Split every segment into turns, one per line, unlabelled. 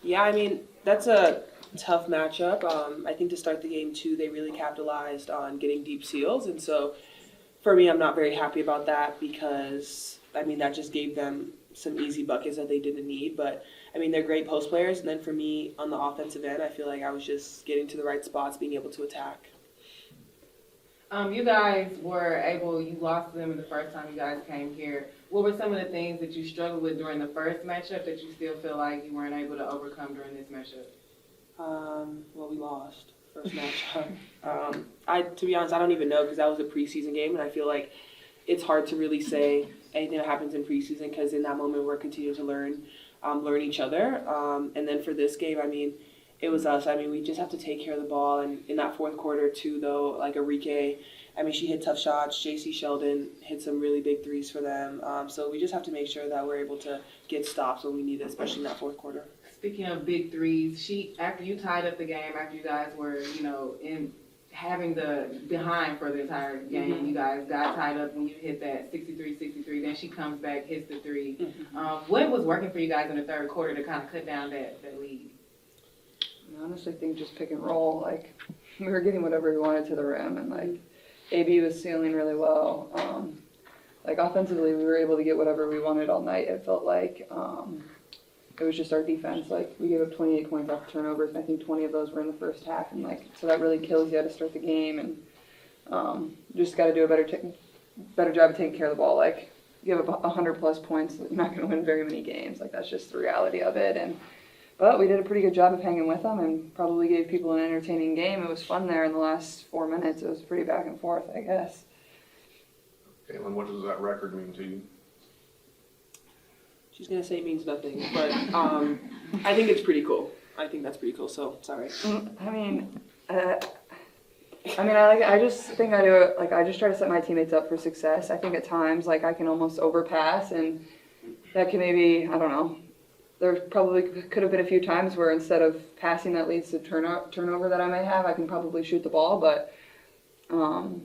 Yeah, I mean, that's a tough matchup. I think to start the game, too, they really capitalized on getting deep seals. And so for me, I'm not very happy about that because, I mean, that just gave them some easy buckets that they didn't need. But, I mean, they're great post players. And then for me, on the offensive end, I feel like I was just getting to the right spots, being able to attack.
You guys you lost them the first time you guys came here. What were some of the things that you struggled with during the first matchup that you still feel like you weren't able to overcome during this matchup?
Well, we lost first matchup. To be honest, I don't even know because that was a preseason game, and I feel like it's hard to really say anything that happens in preseason because in that moment we're continuing to learn each other. And then for this game, I mean, it was us. I mean, we just have to take care of the ball. And in that fourth quarter, too, though, like Enrique, I mean, she hit tough shots. JC Sheldon hit some really big threes for them. So we just have to make sure that we're able to get stops when we need it, especially in that fourth quarter.
Speaking of big threes, after you tied up the game, after you guys were, in having the behind for the entire game,
Mm-hmm.
you guys got tied up when you hit that 63-63. Then she comes back, hits the three.
Mm-hmm.
What was working for you guys in the third quarter to kind of cut down that lead?
I honestly think just pick and roll. Like, we were getting whatever we wanted to the rim, and like AB was sealing really well. Like offensively, we were able to get whatever we wanted all night. It felt like it was just our defense. Like, we gave up 28 points off turnovers, and I think 20 of those were in the first half. And like, so that really kills you to start the game. And just got to do a better job of taking care of the ball. Like, give up 100+ points, you're not going to win very many games. Like, that's just the reality of it. But we did a pretty good job of hanging with them and probably gave people an entertaining game. It was fun there in the last 4 minutes. It was pretty back and forth, I guess.
Caitlin, what does that record mean to you?
She's going to say it means nothing, but I think it's pretty cool. I think that's pretty cool, so sorry.
I just think I do it, like, I just try to set my teammates up for success. I think at times, like, I can almost overpass, and that can maybe, I don't know, there probably could have been a few times where instead of passing that leads to turnover that I may have, I can probably shoot the ball, but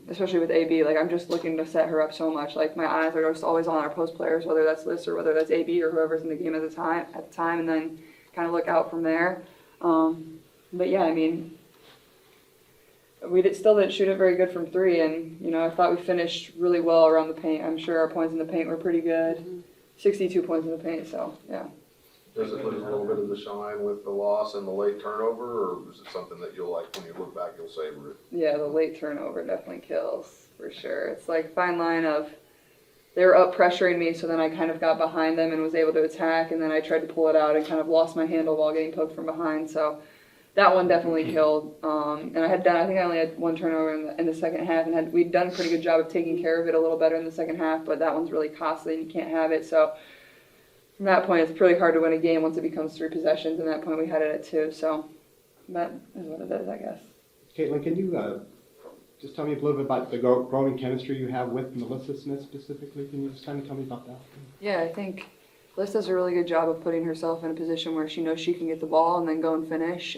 especially with AB, like, I'm just looking to set her up so much. Like, my eyes are just always on our post players, whether that's Liz or whether that's AB or whoever's in the game at the time, and then kind of look out from there. But yeah, I mean, still didn't shoot it very good from three, and I thought we finished really well around the paint. I'm sure our points in the paint were pretty good. 62 points in the paint, so yeah.
Does it lose a little bit of the shine with the loss and the late turnover, or is it something that you'll, like, when you look back, you'll savor it?
Yeah, the late turnover definitely kills, for sure. It's like fine line of they were up pressuring me, so then I kind of got behind them and was able to attack, and then I tried to pull it out and kind of lost my handle while getting poked from behind. So that one definitely killed. And I think I only had one turnover in the second half, and we'd done a pretty good job of taking care of it a little better in the second half, but that one's really costly and you can't have it. So from that point, it's pretty hard to win a game once it becomes 3 possessions, and at that point we had it at 2. So that is what it is, I guess.
Caitlin, can you just tell me a little bit about the growing chemistry you have with Melissa Smith specifically? Can you just kind of tell me about that?
Yeah, I think Liz does a really good job of putting herself in a position where she knows she can get the ball and then go and finish.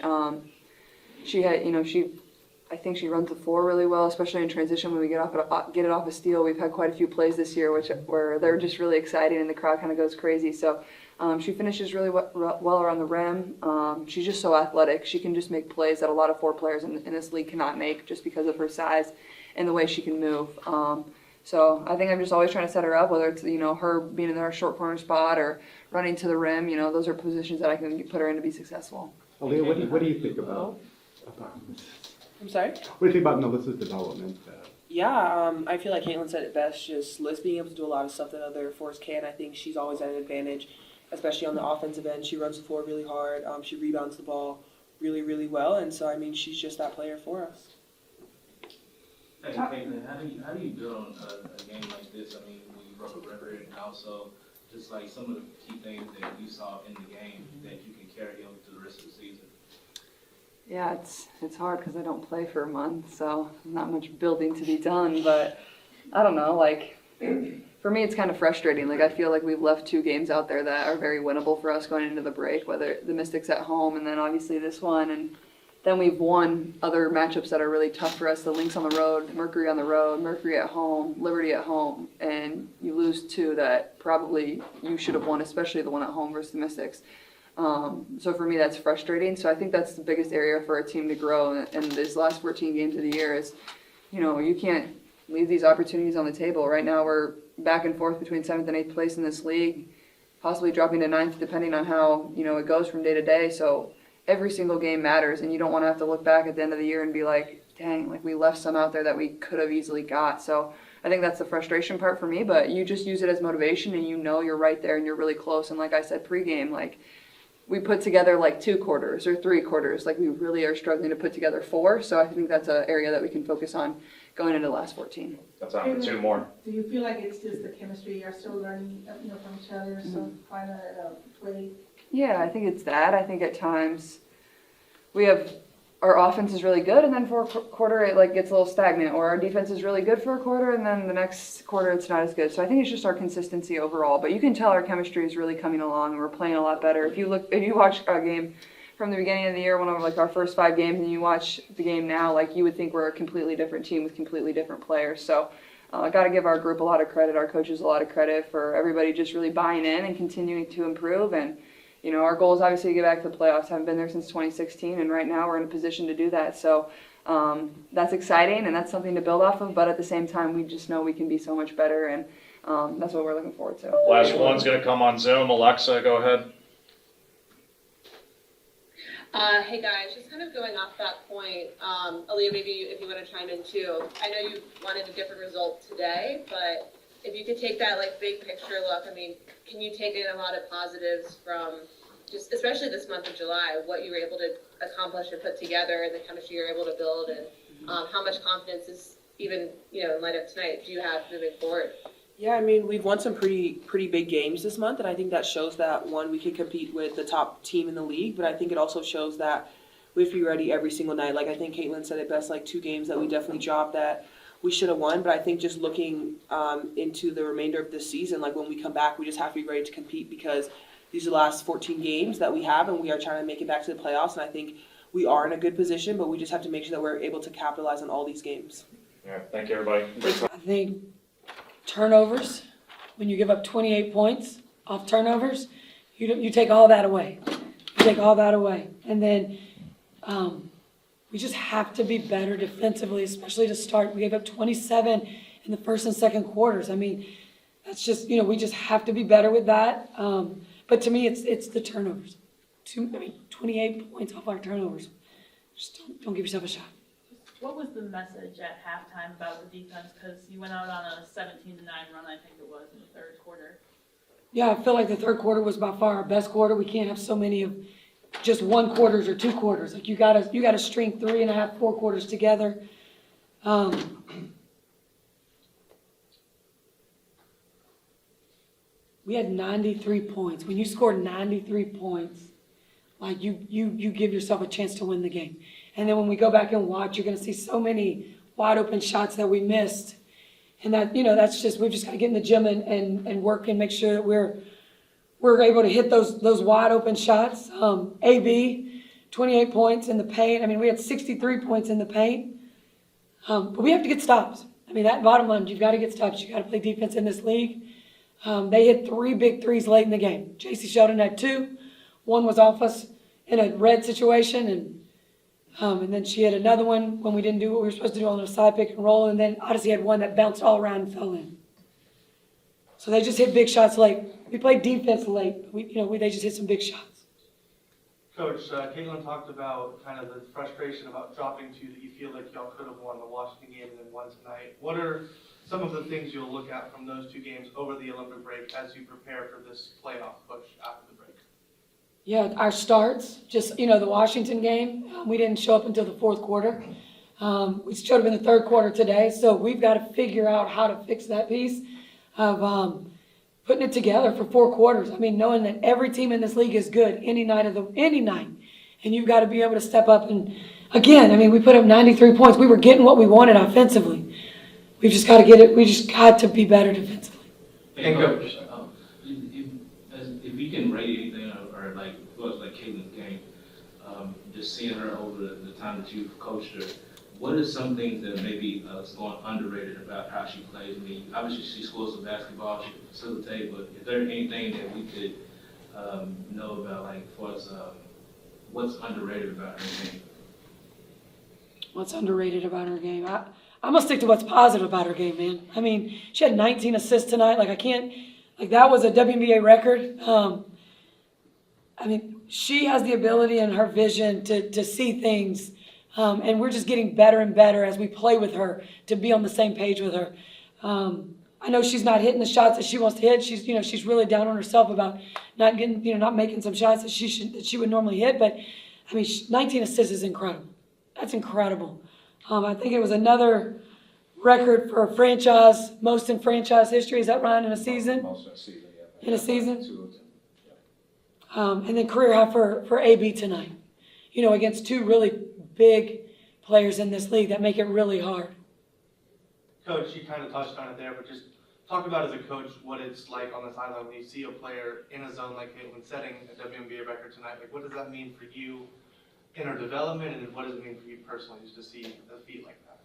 I think she runs the floor really well, especially in transition when we get it off a steal. We've had quite a few plays this year where they're just really exciting and the crowd kind of goes crazy. So she finishes really well around the rim. She's just so athletic. She can just make plays that a lot of 4 players in this league cannot make just because of her size and the way she can move. So I think I'm just always trying to set her up, whether it's her being in her short corner spot or running to the rim. Those are positions that I can put her in to be successful.
Aaliyah, what do you think about
I'm sorry?
What do you think about Melissa's development?
Yeah, I feel like Caitlin said it best. Just Liz being able to do a lot of stuff that other fours can. I think she's always at an advantage, especially on the offensive end. She runs the floor really hard. She rebounds the ball really, really well. And so, I mean, she's just that player for us.
Hey, Caitlin, how do you build on a game like this? I mean, when you broke a record, and also just like some of the key things that you saw in the game that you can carry over to the rest of the season?
Yeah, it's hard because I don't play for a month, so not much building to be done. But I don't know, like, for me it's kind of frustrating. Like, I feel like we've left 2 games out there that are very winnable for us going into the break, whether the Mystics at home and then obviously this one. And then we've won other matchups that are really tough for us. The Lynx on the road, Mercury on the road, Mercury at home, Liberty at home. And you lose 2 that probably you should have won, especially the one at home versus the Mystics. So for me, that's frustrating. So I think that's the biggest area for a team to grow in these last 14 games of the year is, you can't leave these opportunities on the table. Right now we're back and forth between 7th and 8th place in this league, possibly dropping to 9th depending on how, it goes from day to day. So every single game matters, and you don't want to have to look back at the end of the year and be like, dang, like we left some out there that we could have easily got. So I think that's the frustration part for me, but you just use it as motivation and you're right there and you're really close. And like I said pregame, like we put together like 2 quarters or 3 quarters, like we really are struggling to put together 4. So I think that's an area that we can focus on going into the last 14.
That's on 2 more.
Do you feel like it's just the chemistry you're still learning, from each other, so find a way?
Yeah, I think it's that. I think at times our offense is really good, and then for a quarter it like gets a little stagnant, or our defense is really good for a quarter, and then the next quarter it's not as good. So I think it's just our consistency overall. But you can tell our chemistry is really coming along, and we're playing a lot better. If you watch a game from the beginning of the year, one of like our first 5 games, and you watch the game now, like you would think we're a completely different team with completely different players. So I got to give our group a lot of credit, our coaches a lot of credit for everybody just really buying in and continuing to improve. And our goal is obviously to get back to the playoffs. Haven't been there since 2016, and right now we're in a position to do that. So that's exciting, and that's something to build off of. But at the same time, we just know we can be so much better, and that's what we're looking forward to.
Last one's going to come on Zoom. Alexa, go ahead.
Hey guys, just kind of going off that point, Aaliyah, maybe if you want to chime in too. I know you wanted a different result today, but if you could take that like big picture look, I mean, can you take in a lot of positives from just, especially this month of July, what you were able to accomplish and put together, and the chemistry you're able to build, and how much confidence is even, in light of tonight, do you have moving forward?
Yeah, I mean, we've won some pretty big games this month, and I think that shows that, one, we can compete with the top team in the league, but I think it also shows that we have to be ready every single night. Like I think Caitlin said it best, like 2 games that we definitely dropped that we should have won, but I think just looking into the remainder of this season, like when we come back, we just have to be ready to compete, because these are the last 14 games that we have, and we are trying to make it back to the playoffs, and I think we are in a good position, but we just have to make sure that we're able to capitalize on all these games.
All right, thank you, everybody.
I think turnovers, when you give up 28 points off turnovers, you take all that away. You take all that away. And then we just have to be better defensively, especially to start. We gave up 27 in the first and second quarters. I mean, that's just, we just have to be better with that. But to me, it's the turnovers. 28 points off our turnovers. Just don't give yourself a shot.
What was the message at halftime about the defense? Because you went out on a 17-9 run, I think it was, in the third quarter.
Yeah, I feel like the third quarter was by far our best quarter. We can't have so many of just 1 quarters or 2 quarters. Like you gotta string 3.5, 4 quarters together. We had 93 points. When you score 93 points, like you give yourself a chance to win the game. And then when we go back and watch, you're going to see so many wide open shots that we missed. And that, that's just, we've just got to get in the gym and work and make sure that we're able to hit those wide open shots. AB, 28 points in the paint. I mean, we had 63 points in the paint. But we have to get stops. I mean, that bottom line, you've got to get stops. You've got to play defense in this league. They hit 3 big threes late in the game. JC Sheldon had 2. 1 was off us in a red situation, and then she had another one when we didn't do what we were supposed to do on a side pick and roll, and then Odyssey had one that bounced all around and fell in. So they just hit big shots late. We played defense late. They just hit some big shots.
Coach, Caitlin talked about kind of the frustration about dropping 2 that you feel like y'all could have won the Washington game and then won tonight. What are some of the things you'll look at from those 2 games over the Olympic break as you prepare for this playoff push after the break?
Yeah, our starts, just, the Washington game, we didn't show up until the 4th quarter. We showed up in the 3rd quarter today, so we've got to figure out how to fix that piece of putting it together for 4 quarters. I mean, knowing that every team in this league is good any night, and you've got to be able to step up. And again, I mean, we put up 93 points. We were getting what we wanted offensively. We've just got to get it. We just got to be better defensively.
Hey, Coach, if you can rate anything, or like Caitlin's game, just seeing her over the time that you've coached her, what are some things that maybe is going underrated about how she plays? I mean, obviously she scores the basketball, she can facilitate, but is there anything that we could know about, like, what's underrated about her game?
What's underrated about her game? I'm gonna stick to what's positive about her game, man. I mean, she had 19 assists tonight. Like, I can't, like, that was a WNBA record. I mean, she has the ability and her vision to see things, and we're just getting better and better as we play with her to be on the same page with her. I know she's not hitting the shots that she wants to hit. She's really down on herself about not getting, not making some shots that she would normally hit. But I mean, 19 assists is incredible. That's incredible. I think it was another record for a franchise, most in franchise history. Is that right, in a season?
Most in a season, yeah.
In a season?
2 of them.
And then career high for AB tonight. Against two really big players in this league that make it really hard.
Coach, you kind of touched on it there, but just talk about as a coach what it's like on the sideline when you see a player in a zone like Caitlin setting a WNBA record tonight. Like, what does that mean for you in her development, and what does it mean for you personally just to see a feat like that?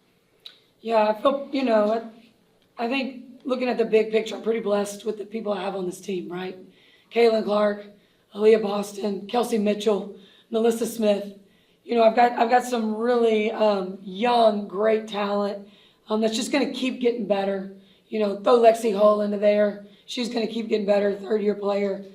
Yeah, I feel, I think looking at the big picture, I'm pretty blessed with the people I have on this team, right? Caitlin Clark, Aaliyah Boston, Kelsey Mitchell, Melissa Smith. I've got some really young, great talent that's just going to keep getting better. Throw Lexi Hull into there. She's going to keep getting better, third-year player.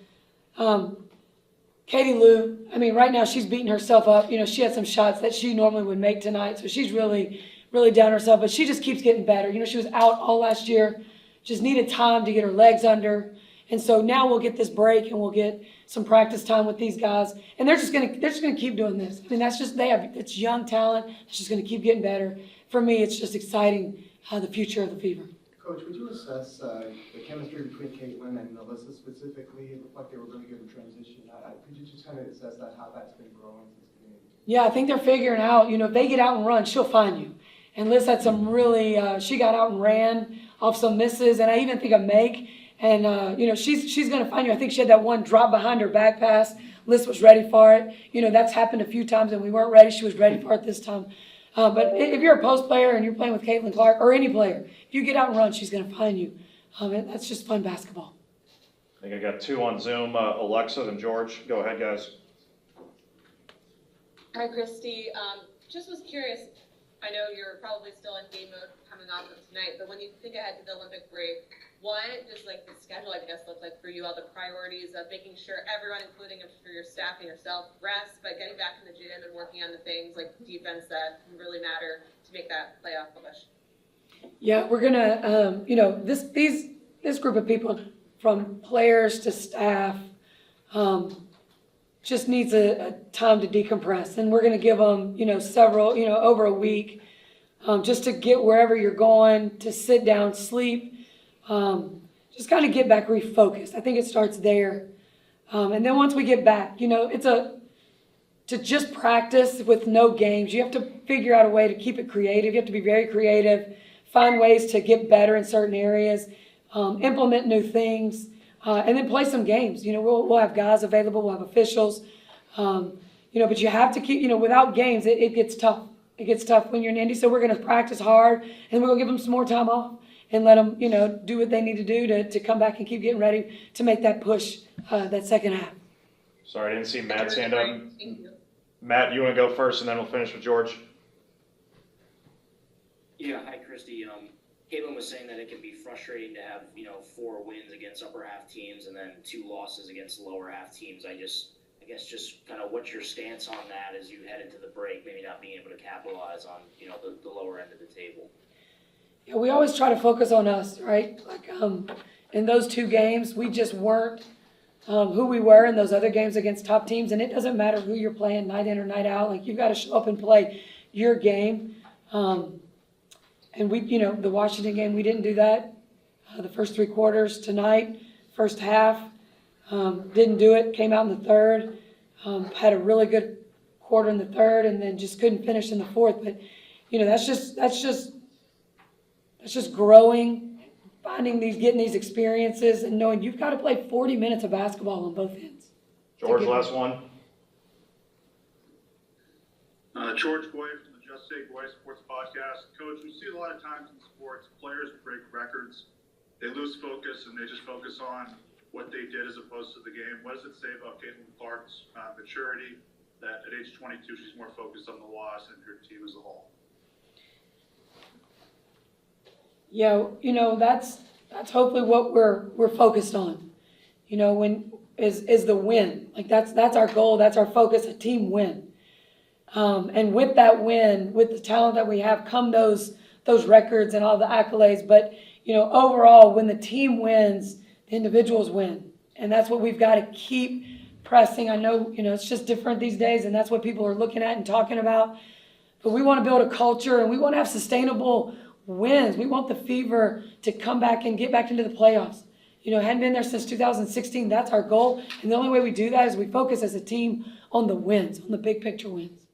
Katie Lou, I mean, right now she's beating herself up. She had some shots that she normally would make tonight, so she's really, really down herself, but she just keeps getting better. She was out all last year, just needed time to get her legs under. And so now we'll get this break and we'll get some practice time with these guys. And they're just gonna keep doing this. I mean, it's young talent. It's just gonna keep getting better. For me, it's just exciting the future of the Fever.
Coach, would you assess the chemistry between Caitlin and Melissa specifically? It looked like they were really good in transition. Could you just kind of assess that, how that's been growing since the beginning?
Yeah, I think they're figuring out, if they get out and run, she'll find you. And Liz had some really, she got out and ran off some misses, and I even think a make. And, she's going to find you. I think she had that one drop behind her back pass. Liz was ready for it. That's happened a few times, and we weren't ready. She was ready for it this time. But if you're a post player and you're playing with Caitlin Clark, or any player, if you get out and run, she's going to find you. And that's just fun basketball.
I think I got 2 on Zoom, Alexa and George. Go ahead, guys.
Hi, Christy. Just was curious, I know you're probably still in game mode coming off of tonight, but when you think ahead to the Olympic break, what does the schedule, I guess, look like for you, all the priorities of making sure everyone, including for your staff and yourself, rest, but getting back in the gym and working on the things like defense that really matter to make that playoff push? Yeah,
we're gonna, this group of people, from players to staff, just needs a time to decompress, and we're gonna give them, several, over a week, just to get wherever you're going, to sit down, sleep, just kind of get back refocused. I think it starts there, and then once we get back, to just practice with no games. You have to figure out a way to keep it creative. You have to be very creative, find ways to get better in certain areas, implement new things, and then play some games. We'll have guys available, we'll have officials, but you have to keep, without games, it gets tough. It gets tough when you're in Indy, so we're going to practice hard, and we're going to give them some more time off and let them, do what they need to do to come back and keep getting ready to make that push that second half.
Sorry, I didn't see Matt's hand up.
Thank you.
Matt, you want to go first, and then we'll finish with George?
Yeah, hi, Christy. Caitlin was saying that it can be frustrating to have, 4 wins against upper half teams and then 2 losses against lower half teams. I guess just kind of what's your stance on that as you head into the break, maybe not being able to capitalize on, the lower end of the table?
Yeah, we always try to focus on us, right? Like in those 2 games, we just weren't who we were in those other games against top teams, and it doesn't matter who you're playing night in or night out. Like, you've got to show up and play your game. And we, the Washington game, we didn't do that. The first 3 quarters tonight, first half, didn't do it. Came out in the third, had a really good quarter in the third, and then just couldn't finish in the fourth. But that's just growing, getting these experiences, and knowing you've got to play 40 minutes of basketball on both ends.
George, last one.
George Boy from the Just Say Boy Sports Podcast. Coach, we see a lot of times in sports, players break records. They lose focus and they just focus on what they did as opposed to the game. What does it say about Caitlin Clark's maturity, that at age 22 she's more focused on the loss and her team as a whole?
Yeah, that's hopefully what we're focused on. Is the win. Like that's our goal, that's our focus, a team win. And with that win, with the talent that we have, come those records and all the accolades. But, overall, when the team wins, the individuals win. And that's what we've got to keep pressing. I know, it's just different these days, and that's what people are looking at and talking about. But we want to build a culture, and we want to have sustainable wins. We want the Fever to come back and get back into the playoffs. Hadn't been there since 2016. That's our goal. And the only way we do that is we focus as a team on the wins, on the big picture wins.